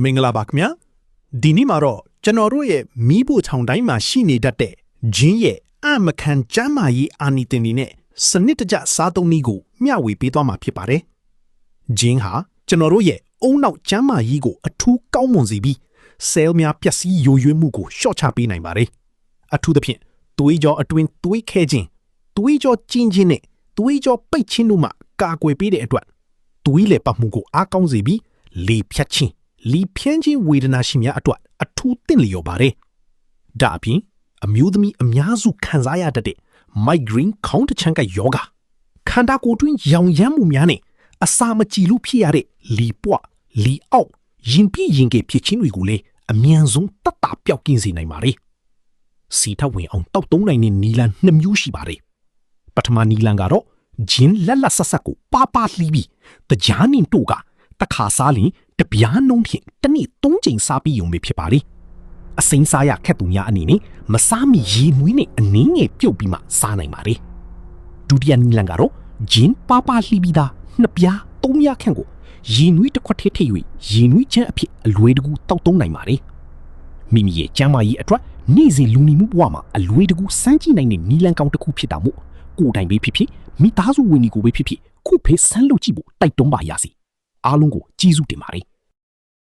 မင်္ဂလာပါခင်ဗျာဒီနေ့မှာတော့ကျွန်တော်တို့ရဲ့မီးဖို့ချောင်တိုင်းမှာရှိနေတတ်တဲ့ဂျင်းရဲ့အမခံကျမ်းမာရေးအာနီတင်တွေနဲ့စနစ်တကျစားသုံးနည်းကိုမျှဝေပေးသွားမှာဖြစ်ပါတယ်ဂျင်းဟာကျွန်တော်တို့ရဲ့အုံနောက်ကျမ်းမာရေးကိုအထူးကောင်းမွန်စေပြီးဆဲလ်များပျက်စီးယိုယွင်းမှုကိုရှော့ချပေးနိုင်ပါတယ်အထူးသဖြင့်သွေးကြောအတွင်းသွေးခဲခြင်းသွေးကြောကျဉ်းခြင်းနဲ့သွေးကြောပိတ်ခြင်းတို့မှကာကွယ်ပေးတဲ့အတွက်သွေးလေပတ်မှုကိုအားကောင်းစေပြီးလေဖြတ်ခြင်းလီဖြန်းခြင်းဝေဒနာရှင်များအတွက်အထူးသင့်လျော်ပါတယ်။ဒါအပြင်အမျိုးသမီးအများစုခံစားရတတ်တဲ့ migraine ခေါင်းတချမ်းကယောဂခန္ဓာကိုယ်တွင်းရောင်ရမ်းမှုများနဲ့အစာမကြည်လို့ဖြစ်ရတဲ့လီပွားလီအောက်ရင်ပြည့်ရင်ကဖြစ်ခြင်းတွေကိုလည်းအမြန်ဆုံးတတ်တာပျောက်ကင်းစေနိုင်ပါတယ်။စီထဝင်အောင်တောက်သုံးနိုင်တဲ့နီလန်2မျိုးရှိပါတယ်။ပထမနီလန်ကတော့ဂျင်းလက်လက်ဆက်ဆက်ကိုပါပါလှီးပြီးတကြားနင်တို့ကတခါစားရင်တပြားနှုံးဖြင့်တစ်နေ့3ချိန်စားပြီးရုံပဲဖြစ်ပါလေအစိမ်းစားရခက်သူများအနေနဲ့မစားမီရေနွေးနဲ့အနည်းငယ်ပြုတ်ပြီးမှစားနိုင်ပါလေဒုတိယနီလန်ကတော့ဂျင်းပါပါလှီးပြီးသား2ပြား3ပြားခန့်ကိုရေနွေးတစ်ခွက်ထဲထည့်၍ရေနွေးချမ်းအဖြစ်အလွယ်တကူတောက်သုံးနိုင်ပါလေမိမိရဲ့ကျန်းမာရေးအတွက်နေ့စဉ်လူနေမှုဘဝမှာအလွယ်တကူစမ်းကြည့်နိုင်တဲ့နီလန်ကောင်းတစ်ခုဖြစ်တာမို့ကိုယ်တိုင်ပဲဖြစ်ဖြစ်မိသားစုဝင်တွေကိုပဲဖြစ်ဖြစ်ခုဖေးဆန်းလုပ်ကြည့်ဖို့တိုက်တွန်းပါရစေအားလုံးကိုကျေးဇူးတင်ပါတယ်